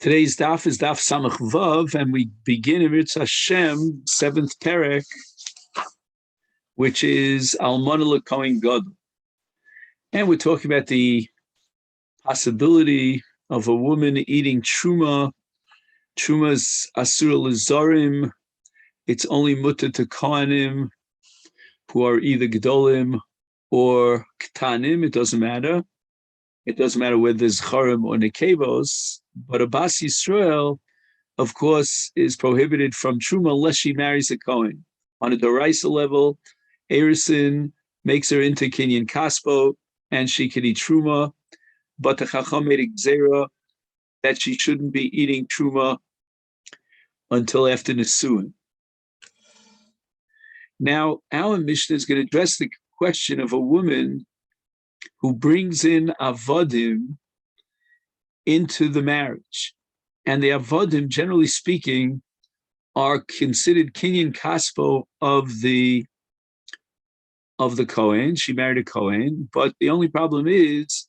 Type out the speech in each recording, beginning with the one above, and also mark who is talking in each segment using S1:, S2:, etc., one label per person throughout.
S1: Today's daf is daf Samach Vav, and we begin in Mirz Hashem, 7th perek, which is Almana L'Kohen Gadol. And we're talking about the possibility of a woman eating truma. Truma's asura l'zorim. It's only mutter to kohanim, who are either gedolim or ktanim. It doesn't matter. It doesn't matter whether there's charim or nekevos. But a Bas Yisrael, of course, is prohibited from truma unless she marries a Kohen. On a Doraisa level, Erisin makes her into Kinyan Kaspo, and she can eat truma, but the Chacham made a gzera that she shouldn't be eating truma until after Nisuin. Now, our Mishnah is going to address the question of a woman who brings in avodim into the marriage. And the avodim, generally speaking, are considered kinyan kaspo of the Kohen. She married a Kohen, but the only problem is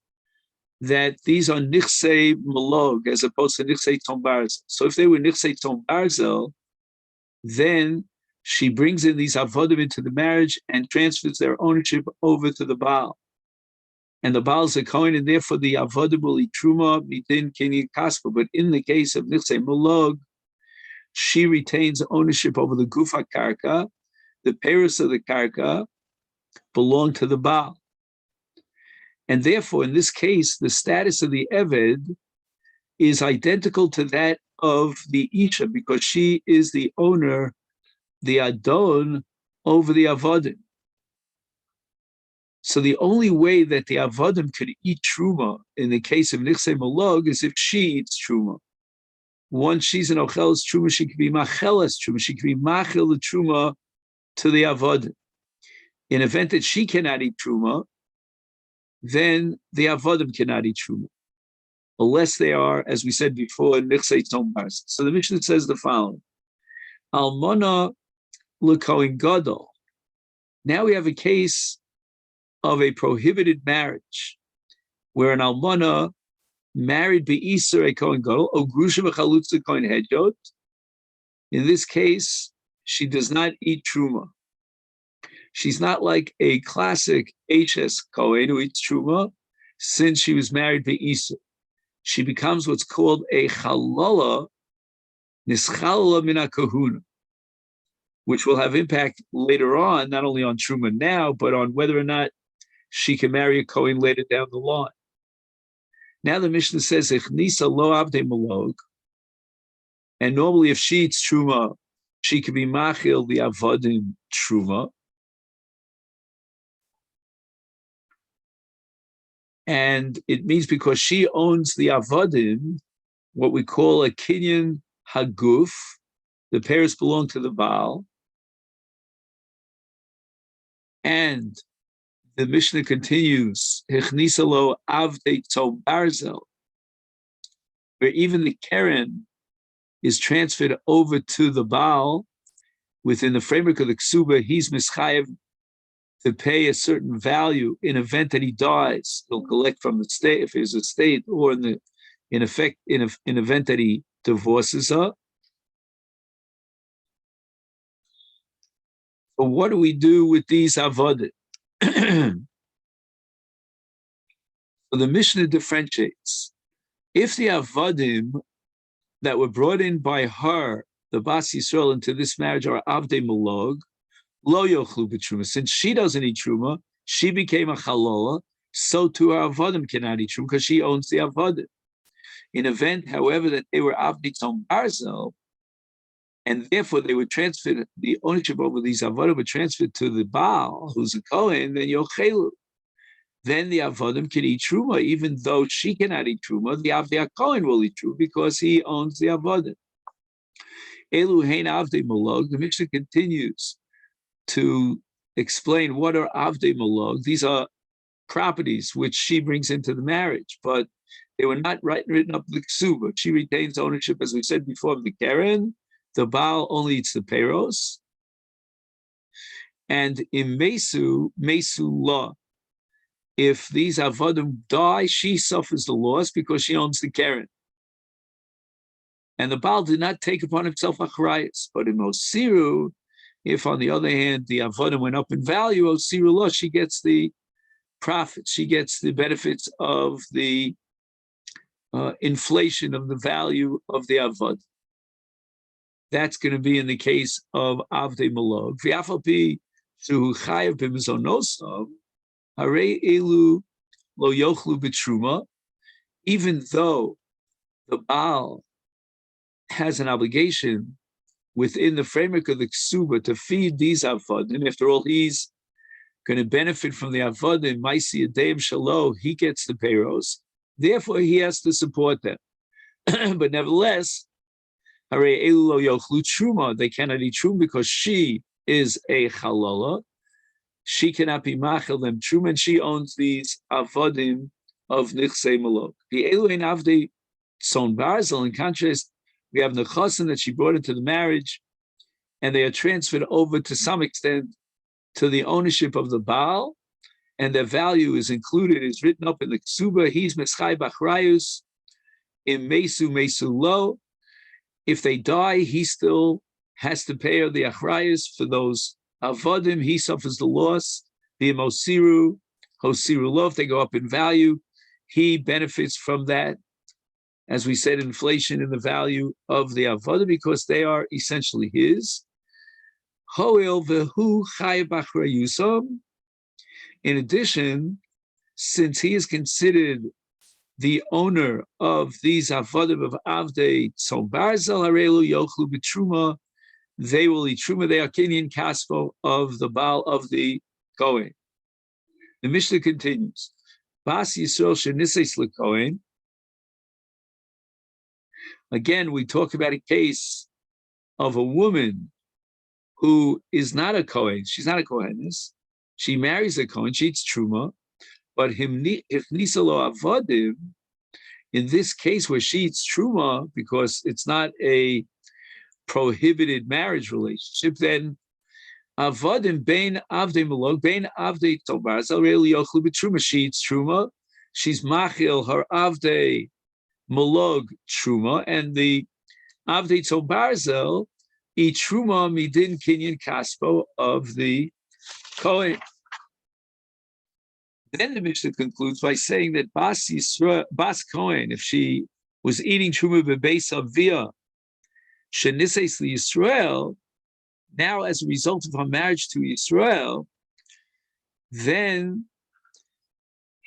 S1: that these are nichsei malog as opposed to nichsei tom barzel. So if they were nichsei tom barzel, then she brings in these avodim into the marriage and transfers their ownership over to the Baal. And the Baal is a Kohen, and therefore the avodim will eat truma mitin kinyan kaspo. But in the case of nichsei malog, she retains ownership over the gufa karka. The peiros of the karka belong to the Baal. And therefore, in this case, the status of the Eved is identical to that of the Isha, because she is the owner, the Adon, over the Avodim. So the only way that the Avodim could eat Truma in the case of Nichsei Malog is if she eats Truma. Once she's an Ocheles Truma, she could be Macheles Truma. She could be Machel the Truma to the Avodim. In the event that she cannot eat Truma, then the avodim cannot eat truma, unless they are, as we said before, nichsei tom barzel. So the Mishnah says the following: Almana l'Kohen Gadol. Now we have a case of a prohibited marriage, where an almana married be'iser a Kohen Gadol, o grusha v'chalutza Kohen Hedjot. In this case, she does not eat truma. She's not like a classic H.S. Kohen who eats truma, since she was married to Isa. She becomes what's called a chalala, nischalala min kahuna, which will have impact later on, not only on truma now, but on whether or not she can marry a Kohen later down the line. Now the Mishnah says, Echnisa lo avdei malog, and normally if she eats truma, she can be machil the avodim truma. And it means because she owns the avodim, what we call a kinyan haguf, the pairs belong to the Baal. And the Mishnah continues, Hechnisa lo avdei tom barzel, where even the keren is transferred over to the Baal. Within the framework of the ksuba, he's mischayev to pay a certain value in event that he dies. He'll collect from the state if there's a state, or in event that he divorces her. So what do we do with these avodim? So the Mishnah differentiates. If the avodim that were brought in by her, the Bas Yisrael, into this marriage are avdei malog, lo yochlu b'truma. Since she doesn't eat truma, she became a chalola. So too our avodim cannot eat truma because she owns the avodim. In event, however, that they were avdei tom barzel, and therefore they were transferred, the ownership over these avodim were transferred to the Baal, who's a Kohen, then yochelu. Then the avodim can eat truma, even though she cannot eat truma. The avdei Kohen will eat truma because he owns the avodim. Elu hein avdei malog. The Mishnah continues to explain what are avdei malog. These are properties which she brings into the marriage, but they were not written up in the ksuba. She retains ownership, as we said before, of the keren. The Baal only eats the peiros. And in mesu law, if these avodim die, she suffers the loss because she owns the keren. And the Baal did not take upon himself achrayus. But in Osiru, if on the other hand the avodim went up in value, Osiru lo, she gets the profit, she gets the benefits of the inflation of the value of the avod. That's going to be in the case of avdei malog. V'afalpi shu chayav b'mizonosav, harei elu lo yochlu b'truma. Even though the Baal has an obligation within the framework of the ksuba to feed these avodim, after all, he's going to benefit from the avodim, maisi adeim shalo, he gets the payros, therefore he has to support them. But nevertheless, harei elu lo yochlu truma, they cannot eat truma because she is a halala, she cannot be machel them truma, and she owns these avodim of nichsei malok. The elu ein avdei son barzel, in contrast, we have nechasim that she brought into the marriage, and they are transferred over to some extent to the ownership of the Baal, and their value is included, is written up in the ksuba. He's meschai b'achrayus in mesu lo. If they die, he still has to pay the achrayus for those avodim. He suffers the loss. The hosiru lo, if they go up in value, he benefits from that. As we said, inflation in the value of the avodah, because they are essentially his. Hoil vehu chay b'achrayusom. In addition, since he is considered the owner of these avodim of avdei tzom barzel, harelu yochlu b'truma, they will eat truma. They are kinyan kaspo of the Baal of the Kohen. The Mishnah continues. Bas Yisrael shenises leKohen. Again, we talk about a case of a woman who is not a Kohen. She's not a Kohenis. She marries a Kohen. She eats truma. But if nisalo avodim, in this case where she eats truma, because it's not a prohibited marriage relationship, then avodim bein avdei malog bein avdei tobar zalreil yochlu b'truma. She eats truma. She's machil her avdei malog truma, and the avdei tobarzel eat truma midin kinyan kaspo of the Kohen. Then the Mishnah concludes by saying that Bas Kohen, if she was eating truma bebeis avia shenises Yisrael, now as a result of her marriage to Yisrael, then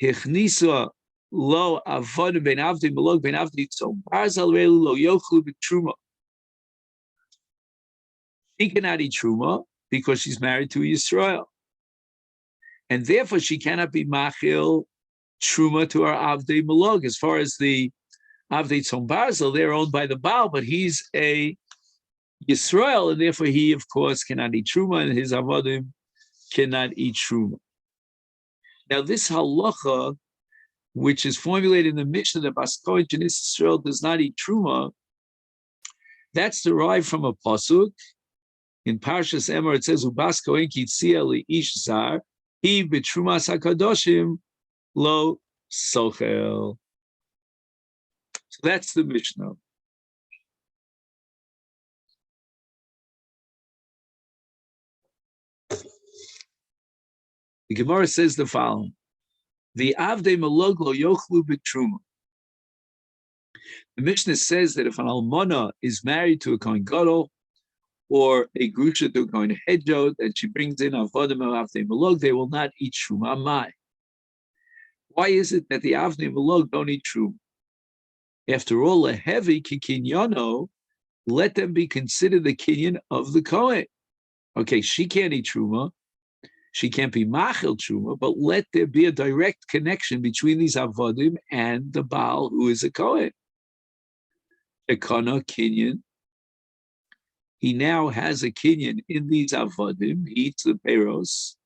S1: hichnisa lo avodim ben avdei malog ben avdei tobarzel re'elu lo yochlu b'truma. She cannot eat truma because she's married to Yisrael. And therefore she cannot be machil truma to her avdei malog. As far as the avdei tzom barzel, they're owned by the Baal, but he's a Yisrael, and therefore he, of course, cannot eat truma, and his avodim cannot eat truma. Now, this halacha, which is formulated in the Mishnah that Bas Kohen Shenis Yisrael does not eat truma, that's derived from a pasuk in Parshas Emor. It says, "Ubas Kohen kitzia li'ish zar." He b'trumas hakadoshim lo sochel. So that's the Mishnah. The Gemara says the following: the avdei malog lo yochlu b'truma. The Mishnah says that if an almana is married to a kohen gadol or a grusha to a kohen hedjot, and she brings in avodim of avdei malog, they will not eat truma. Mai. Why is it that the avdei malog don't eat truma? After all, a heavy kikinyono, let them be considered the kinyan of the kohen. Okay, she can't eat truma. She can't be machil truma, but let there be a direct connection between these avodim and the Baal, who is a kohen. Ekana kinyan. He now has a kinyan in these avodim. He eats the peros,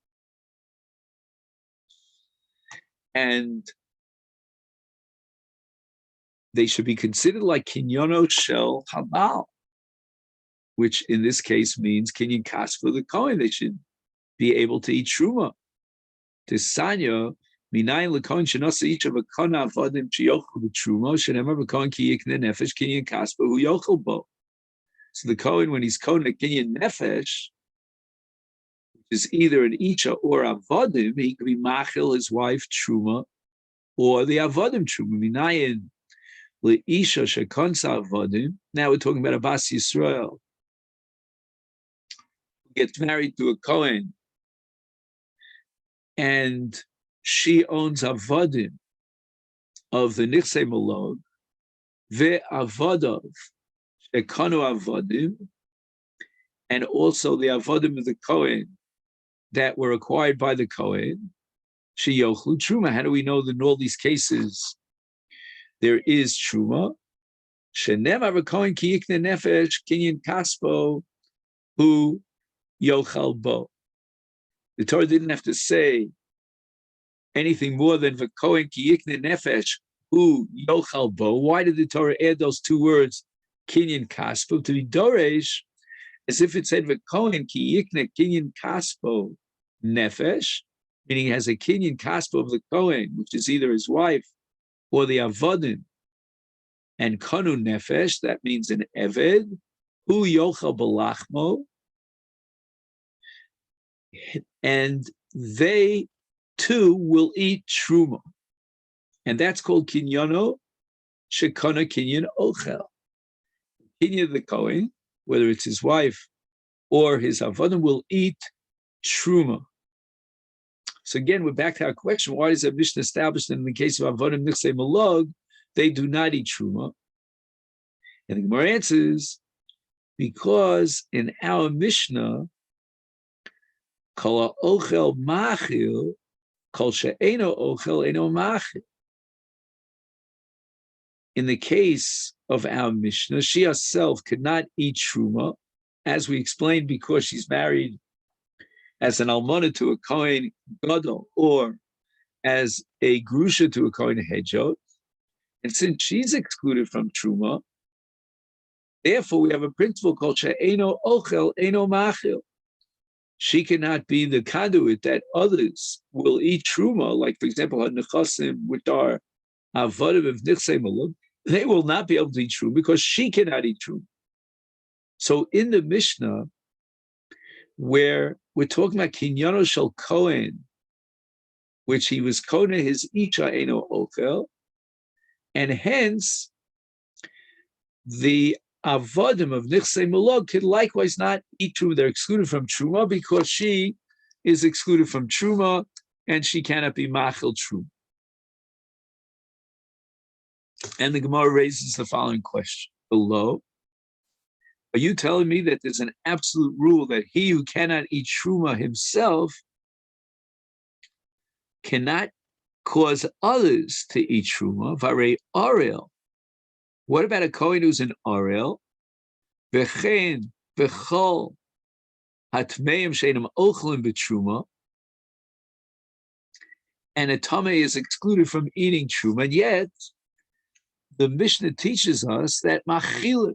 S1: and they should be considered like kinyono shel habal, which in this case means kinyan kas for the kohen. They should be able to eat truma. Tisanya Minayin l'kohen shenasa each of a kana avodim sheyochel b'truma shenemar b'kohen ki yikne nefesh kinyan kaspa hu yochel bo. So the kohen, when he's kohen a kinyan nefesh, which is either an isha or avodim, he could be machil his wife truma or the avodim truma. Minayin leisha shekonsa avodim. Now we're talking about a bas Yisrael who gets married to a kohen, and she owns avodim of the nichsei malog ve'avadav shekanu avodim, and also the avodim of the kohen that were acquired by the kohen. Sheyochlu truma. How do we know that in all these cases there is truma? Shenemar v'kohen ki yikne nefesh kinyan kaspo hu yochal bo. The Torah didn't have to say anything more than v'kohen ki yikne nefesh hu yochal bo. Why did the Torah add those two words, kinyan kaspo, to be doresh, as if it said v'kohen ki yikne kinyan kaspo nefesh, meaning he has a kinyan kaspo of the kohen, which is either his wife or the avodim, and kanu nefesh, that means an eved, hu yochal balachmo, and they too will eat truma, and that's called kinyano shekana kinyan ochel. Kinyan of the kohen, whether it's his wife or his avodim, will eat truma. So again, we're back to our question: why is a Mishnah established that in the case of avodim nichsei malog, they do not eat truma? And the Gemara answers, because in our Mishnah, kol ochel machil, kol she'eno ochel eno machil. In the case of our Mishnah, she herself could not eat truma, as we explained, because she's married as an almana to a kohen gadol, or as a grusha to a kohen hedjot. And since she's excluded from truma, therefore we have a principle called she'eno ochel eno machil. She cannot be the conduit that others will eat truma, like for example, her nechasim, which are avodim of nichsei malug, they will not be able to eat truma because she cannot eat truma. So in the Mishnah, where we're talking about kinyano shel kohen, which he was kohen his isha eno ochel, and hence the avodim of nichsei malog could likewise not eat truma. They're excluded from truma because she is excluded from truma, and she cannot be machil truma. And the Gemara raises the following question below: are you telling me that there's an absolute rule that he who cannot eat truma himself cannot cause others to eat truma? Varei orel. What about a kohen who's an orel? V'chein v'chol hatmeim she'enam ochlim b'truma, and a tamei is excluded from eating truma, and yet the Mishnah teaches us that machil,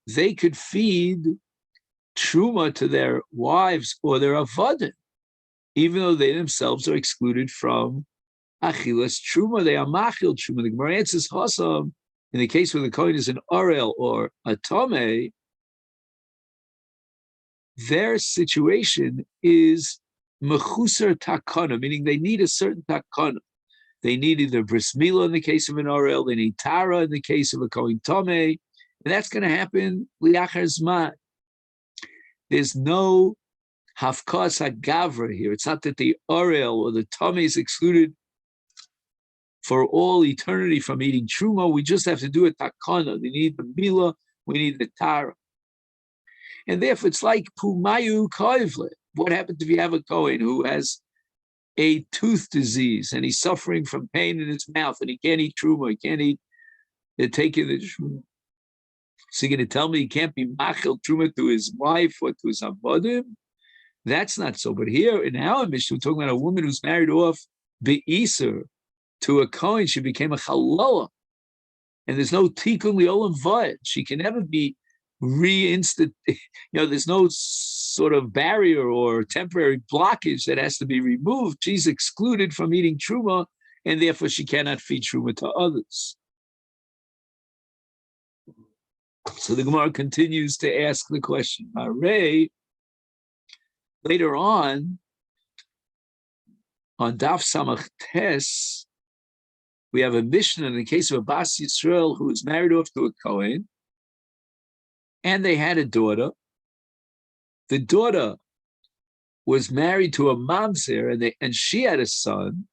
S1: they could feed truma to their wives or their avodim, even though they themselves are excluded from achilas truma. They are machil truma. The Gemara answers hasam. In the case where the kohen is an orel or a tamei, their situation is mechusar takana, meaning they need a certain takana. They need either bris milah in the case of an orel, they need tara in the case of a kohen tamei, and that's going to happen liachar zman. There's no hafkas hagavra here. It's not that the orel or the tamei is excluded for all eternity from eating truma. We just have to do a takana. We need the milah, we need the tara. And therefore it's like pumayu koivle. What happens if you have a kohen who has a tooth disease and he's suffering from pain in his mouth and he can't eat truma, he can't eat, they're taking the truma. So you're going to tell me he can't be machil truma to his wife or to his avodim? That's not so. But here in our Mishnah, we're talking about a woman who's married off be'iser to a kohen. She became a chalola, and there's no tikkun liolam vayed. She can never be reinstated. There's no sort of barrier or temporary blockage that has to be removed. She's excluded from eating truma, and therefore she cannot feed truma to others. So the Gemara continues to ask the question. Later on Daf Samach Tes, we have a Mishnah in the case of a Bas Yisrael who was married off to a Kohen, and they had a daughter. The daughter was married to a mamzer, and she had a son.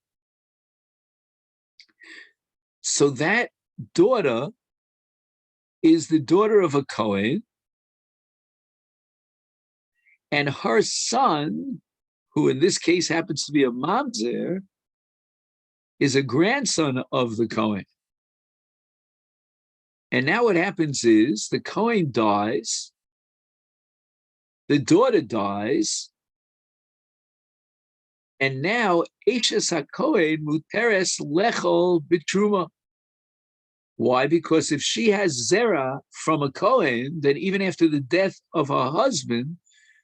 S1: So that daughter is the daughter of a Kohen, and her son, who in this case happens to be a mamzer, is a grandson of the Kohen. And now what happens is the Kohen dies, the daughter dies, and now Eishes HaKohen muteres lechol b'truma. Why? Because if she has zera from a Kohen, then even after the death of her husband,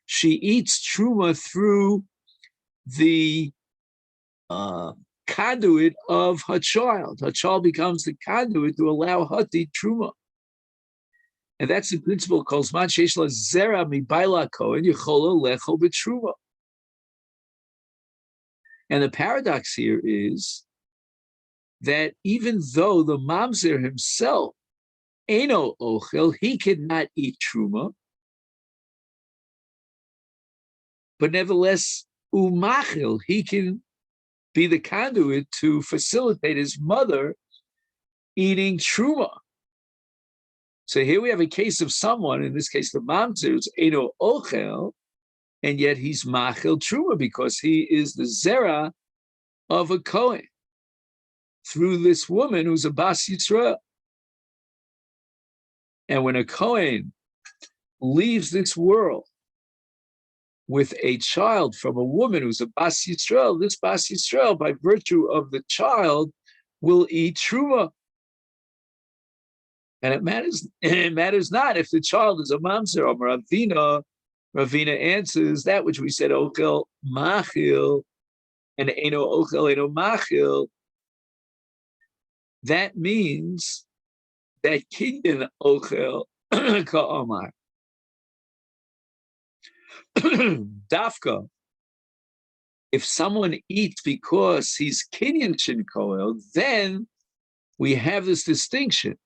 S1: she eats truma through the conduit of her child. Her child becomes the conduit to allow her to eat truma. And that's the principle called Zman Sheish La Zera Mibaila Kohen Yechola Lechol B'Truma. And the paradox here is that even though the mamzer himself, Eino Ochel, he cannot eat truma, but nevertheless, Umachil, he can be the conduit to facilitate his mother eating truma. So here we have a case of someone, in this case the mamzer, is Eino Ochel, and yet he's machil truma because he is the zera of a Kohen through this woman who's a Bas Yisrael. And when a Kohen leaves this world with a child from a woman who's a Bas Yisrael, this Bas Yisrael, by virtue of the child, will eat truma. And it matters not if the child is a mamzer or Ravina. Ravina answers that which we said, Ochel machil, and Eino Ochel, Eino machil. That means that Kinyan Ochel ka'amar. Dafka, if someone eats because he's Kinyan Shin Koel, then we have this distinction.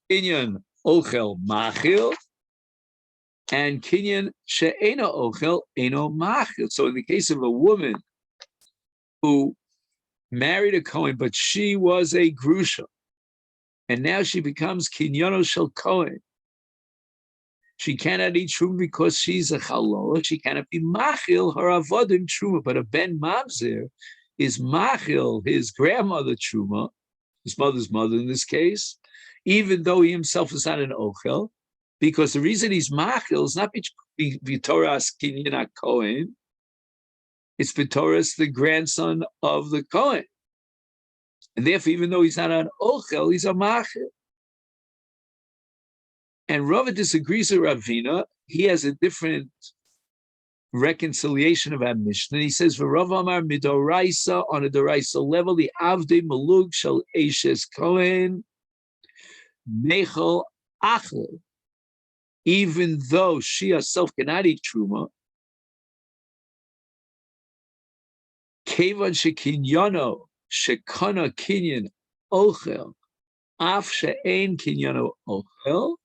S1: Kinyan Ochel machil, and Kinyan she'ena Ochel eno machil. So in the case of a woman who married a Kohen, but she was a grusha, and now she becomes Kinyano Shel Kohen, she cannot eat truma because she's a chalol. She cannot be machil her avodim truma, but a ben mamzer is machil his grandmother truma, his mother's mother in this case, even though he himself is not an ochel, because the reason he's machil is not b'toras Kinyan Kohen, it's b'toras the grandson of the Kohen, and therefore, even though he's not an ochel, he's a machil. And Rava disagrees with Ravina. He has a different reconciliation of our Mishnah. He says, "V'Rav Amar midoraisa, on a doraisa level, the avdei malug shel eishes Kohen mechel achle." Even though she herself cannot eat truma, kevan shekinyano shekana kinyan ochel af she'ein kinyano ochel.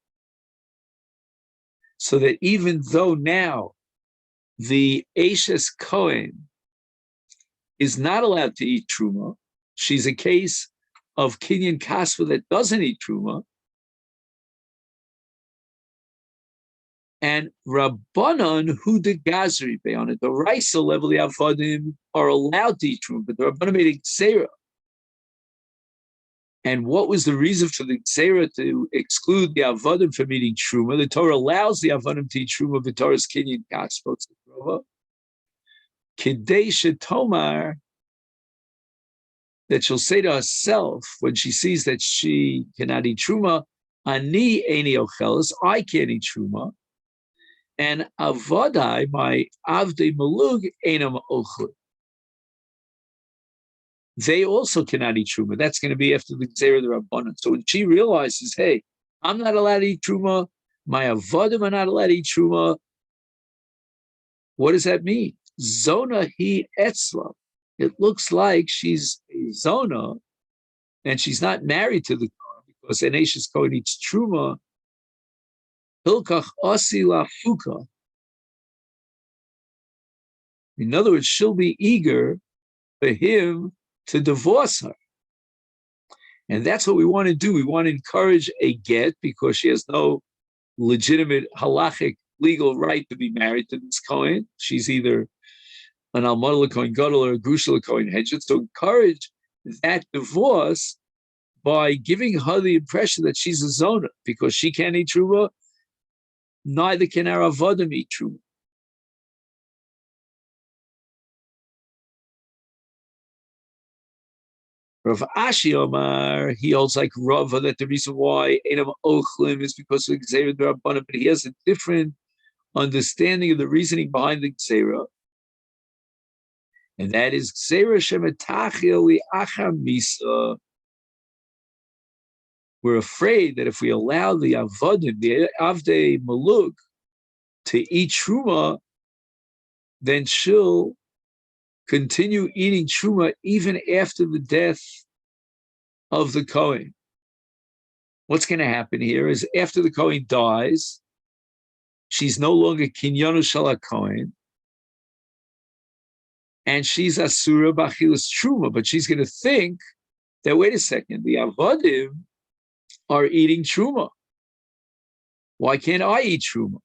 S1: So that even though now the Eishes Kohen is not allowed to eat truma, she's a case of Kinyan Kasva that doesn't eat truma, and Rabbanon who de Gazri on it, the Raisa level, the Avodim are allowed to eat truma, but the Rabbanon made a Gzeira. And what was the reason for the Gzeira to exclude the Avodim from eating truma? The Torah allows the Avodim to eat truma, the Torah's Kinyan Kasva, Kidei Shetomar, that she'll say to herself when she sees that she cannot eat truma, Ani eini ocheles, I can't eat truma, And avodai, my avdei malug, enam ochli. They also cannot eat truma. That's going to be after the Gzeira the Rabbanan. So when she realizes, hey, I'm not allowed to eat truma, my avodim are not allowed to eat truma, what does that mean? Zona he etzla. It looks like she's a zona, and she's not married to the Kohen because an Ashes Kohen eats truma. Hilkach osi la fuka. In other words, she'll be eager for him to divorce her. And that's what we want to do. We want to encourage a get because she has no legitimate halachic legal right to be married to this Kohen. She's either an Almana Kohen Gadol or a Grusha Kohen Hedget. So encourage that divorce by giving her the impression that she's a zona because she can't eat truma, neither can our avodim eat truma. Rav Ashi Omar, he holds like Rava that the reason why Enam Ochlim is because of Gzeira D'Rabbanan, but he has a different understanding of the reasoning behind the Gzeira. And that is Gzeira Shemetachil Li'achar Misa. We're afraid that if we allow the Avodim, the Avdei Maluk, to eat Truma, then she'll continue eating Truma even after the death of the Kohen. What's going to happen here is after the Kohen dies, she's no longer Kinyanu Shala Kohen, and she's Asura Bachilas Truma, but she's going to think that, wait a second, the Avodim are eating Truma. Why can't I eat Truma?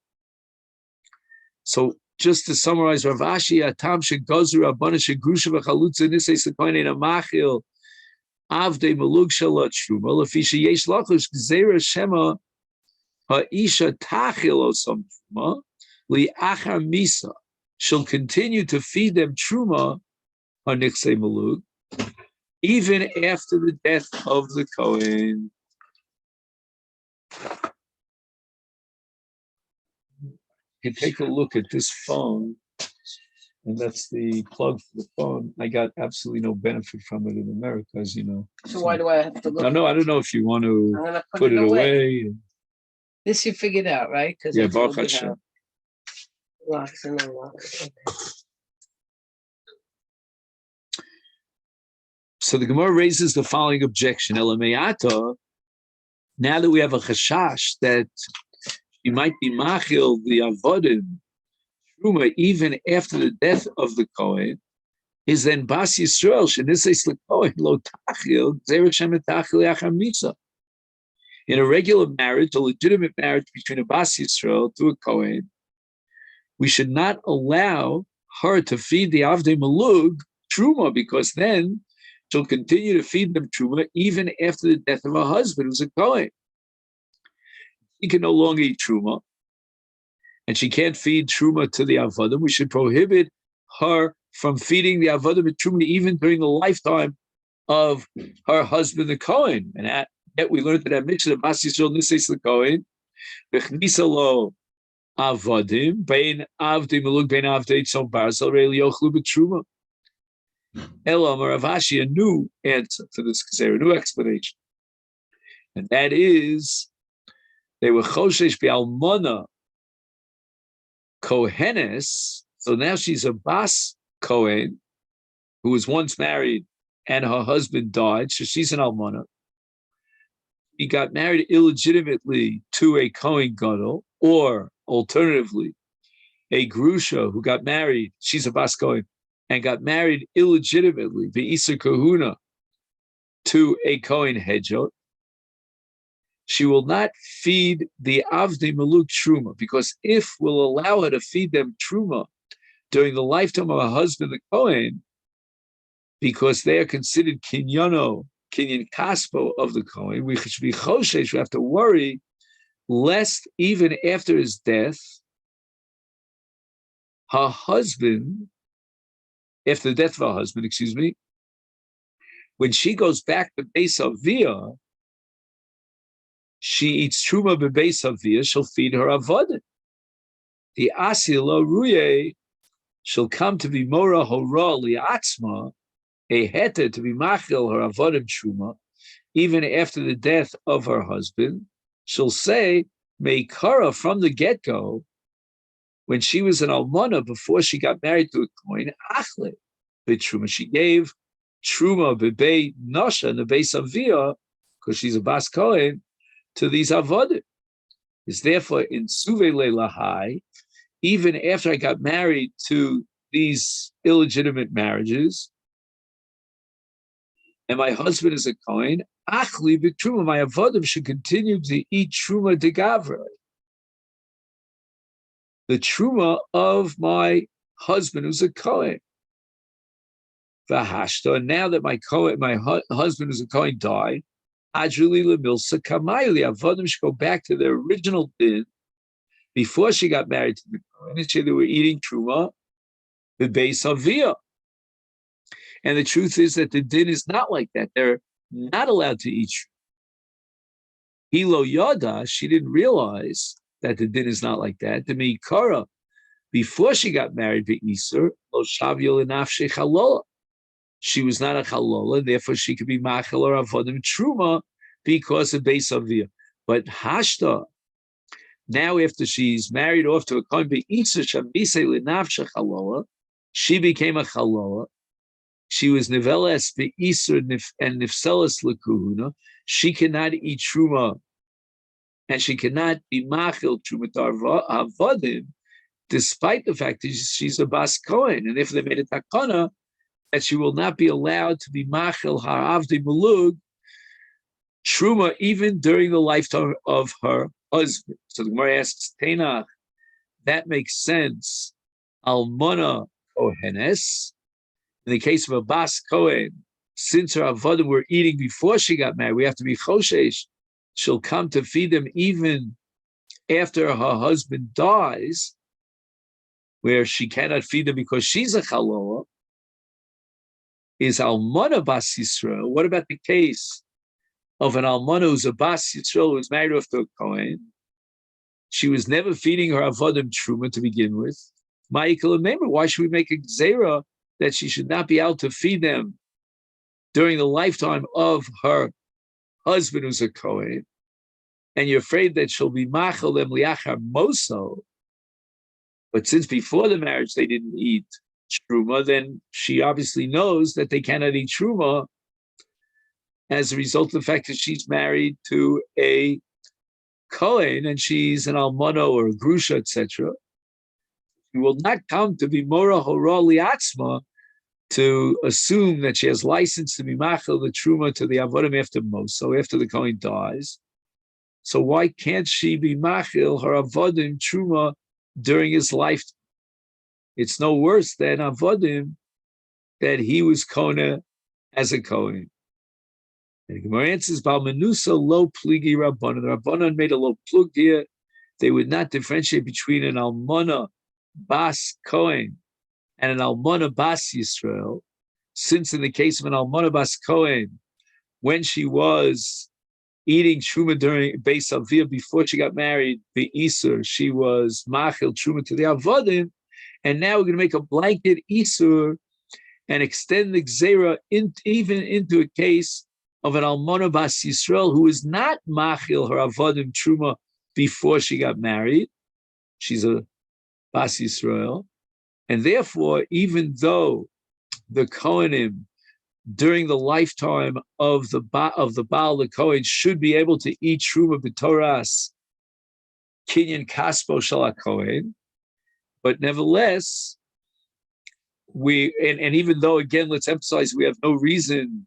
S1: So just to summarize, Rav Ashi, Atam Shegazur Abana Shegrusha V'Chalutza Nisei Sekoin Ein Amachil Avdei Malug Shalat Truma Lefisha Yesh Lachush Gzeira Shema Ha'isha Tachil Osam Truma Li'achar Misa. She'll continue to feed them Truma Ha'Nichsei Malug even after the death of the Kohen. You can take a look at this phone, and that's the plug for the phone. I got absolutely no benefit from it in America, as you know.
S2: So why do I have to look?
S1: No, I don't know if you want to put it away.
S2: This you figured out, right?
S1: Yeah, Baruch Hashem.
S2: Locks and unlocks. Okay.
S1: So the Gemara raises the following objection. Elameata, now that we have a chashash that you might be machil the avodim truma even after the death of the Kohen, is then Bas Yisrael shenises leKohen lo tachil zerushem etachil yachar misa. In a regular marriage, a legitimate marriage between a Bas Yisrael to a Kohen, we should not allow her to feed the Avdei Malug truma because then she'll continue to feed them truma even after the death of her husband, who's a Kohen. She can no longer eat truma, and she can't feed truma to the avodim. We should prohibit her from feeding the avodim and truma even during the lifetime of her husband, the Kohen. And yet we learned that Mishnah Bas Yisrael Niseis the Kohen, v'chnisa lo avodim bein avdei melug bein avdei tzom barzal reili yochlu b'truma. Elam Rav Ashi, a new answer to this, a new explanation, and that is they were choshesh be'almona Kohenes, so now she's a Bas Kohen who was once married and her husband died, so she's an almana. He got married illegitimately to a Kohen Gadol, or alternatively, a Grusha who got married, she's a Bas Kohen, and got married illegitimately, the Isa Kahuna, to a Kohen Hedjot. She will not feed the Avdei Maluk Truma, because if we'll allow her to feed them Truma during the lifetime of her husband, the Kohen, because they are considered Kinyan Kaspo of the Kohen, we should be Choshesh, we have to worry, lest even after his death, her husband, after the death of her husband, when she goes back to Beis Aviyah, she eats truma bebeis havia, she'll feed her avodim. the asilo ruye shall come to be mora hora liatzma, a heter to be machil her avodim truma, even after the death of her husband. She'll say, Meikara from the get-go, when she was an almana before she got married to a kohen, achle, truma. She gave truma bebei nosha in the base of via, because she's a bas kohen, to these avodim. Is therefore in suve lahai, even after I got married to these illegitimate marriages, and my husband is a kohen, achli b'truma, my avodim should continue to eat truma de gavra, the truma of my husband who's a kohen. V'hashta, now that my husband who's a kohen died, adjuli lemilsa kamayli, avodim should go back to their original din before she got married to the kohen, and they were eating truma, the base of via. And the truth is that the din is not like that. They're not allowed to eat. Hilo Yoda, she didn't realize that the din is not like that. The Meikara, before she got married to Isur, Lo Shavyo L'Nafshe Chalola. She was not a Chalola, therefore she could be Machal or Avodim Truma because of Beis Aviyah. But Hashta, now after she's married off to a Kohen Be'Isur Shabise L'Nafshe Chalola, she became a Chalola. She was Niveles Be'Isur and Nifseles L'Kuhuna. She cannot eat Truma, and she cannot be Machil Truma Avodim, despite the fact that she's a Bas Kohen. And if they made a takana that she will not be allowed to be Machil Haravdi Malug Truma even during the lifetime of her husband. So the Gemara asks, Tenach, that makes sense. Almona Kohenes. In the case of a Bas Kohen, since her avodim were eating before she got married, we have to be choshesh. She'll come to feed them even after her husband dies, where she cannot feed them because she's a chalola. Is almana bas Yisrael? What about the case of an almana who's a bas Yisrael who was married off to a Kohen? She was never feeding her avodim truma to begin with. Ma'ikal, remember, why should we make a gzera that she should not be able to feed them during the lifetime of her husband who's a Kohen, and you're afraid that she'll be machal them liachar moso, but since before the marriage they didn't eat truma, then she obviously knows that they cannot eat truma as a result of the fact that she's married to a Kohen and she's an almana or a grusha, etc. She will not come to be mora hora liatzma, to assume that she has license to be machal the truma to the avodim after moso, after the Kohen dies. So why can't she be machil her avodim truma during his lifetime? It's no worse than avodim that he was kona as a Kohen. And the Gemara answers, Bal menusa lo pligi rabbanon. The rabbanon made a lo plug here. They would not differentiate between an almana bas Kohen and an almana bas Yisrael, since in the case of an almana bas Kohen, when she was eating truma during Beis Aviyah before she got married, the Isur, she was machil truma to the avodim, and now we're going to make a blanket Isur and extend the gzera even into a case of an almana bas Yisrael who is not machil her avodim truma before she got married. She's a bas Yisrael. And therefore, even though the Kohanim during the lifetime of the Baal, the Kohen, should be able to eat Truma b'Toras Kinyan Kaspo Shal Kohen, but nevertheless, and even though, again, let's emphasize, we have no reason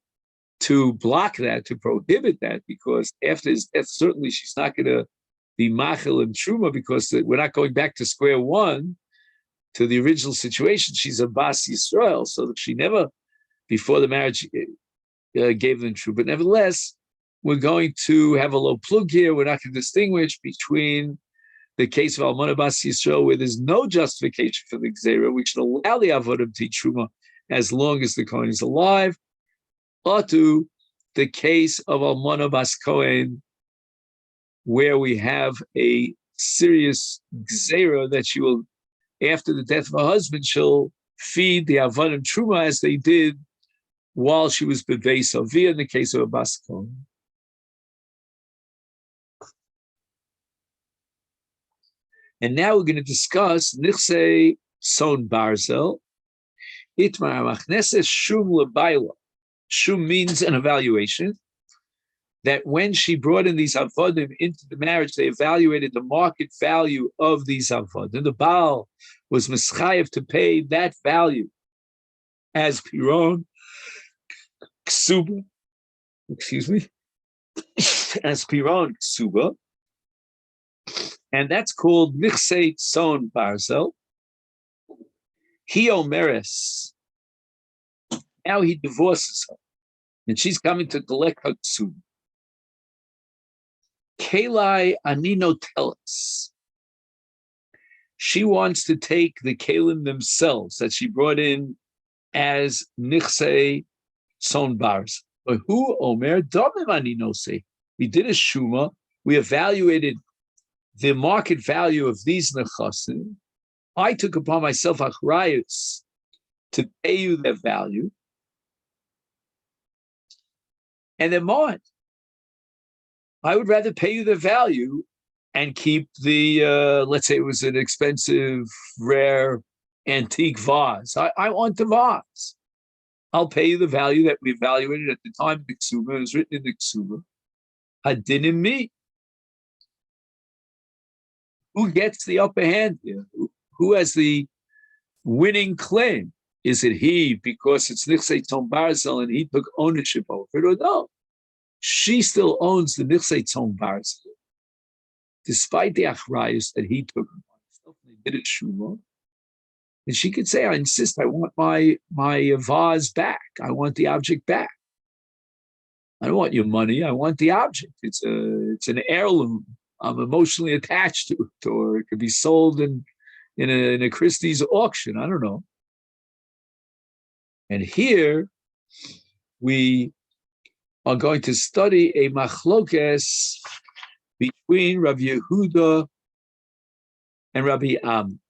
S1: to block that, to prohibit that, because after his death, certainly she's not going to be Machil and Truma, because we're not going back to square one, to the original situation. She's a Bas Yisrael, so that she never, before the marriage, gave them true. But nevertheless, we're going to have a low plug here. We're not going to distinguish between the case of Almana Bas Yisrael, where there's no justification for the Gzera, we should allow the Avodim to eat Truma as long as the Kohen is alive, or to the case of Almana Bas Kohen, where we have a serious gzera that she will, after the death of her husband, she'll feed the avodim truma as they did while she was bebeis avia in the case of a bas kohen. And now we're going to discuss nichse son barzel. Itmar machneses shum lebayla. Shum means an evaluation. That when she brought in these avodim into the marriage, they evaluated the market value of these avodim. The Baal was mischayev to pay that value as piron ksuba. Excuse me, as piron ksuba, and that's called nichse son barzel. He omeres. Now he divorces her, and she's coming to collect her ksuba. Kalai anino telis. She wants to take the kalim themselves that she brought in as nichse son bars. But who omer domim aninose? We did a shuma. We evaluated the market value of these nechasim. I took upon myself achrayus to pay you their value, and they're mine. I would rather pay you the value and keep the, let's say it was an expensive, rare, antique vase. I want the vase. I'll pay you the value that we evaluated at the time of the ksuba. It was written in the ksuba. Hadinim me. Who gets the upper hand here? Who has the winning claim? Is it he because it's nichse ton barzel and he took ownership over it, or no? She still owns the nichse ton barzel, despite the achrayus that he took upon himself. They did it shuma, and she could say, "I insist. I want my vase back. I want the object back. I don't want your money. I want the object. It's an heirloom. I'm emotionally attached to it, or it could be sold in a Christie's auction. I don't know." And here we are going to study a machlokes between Rabbi Yehuda and Rabbi Am.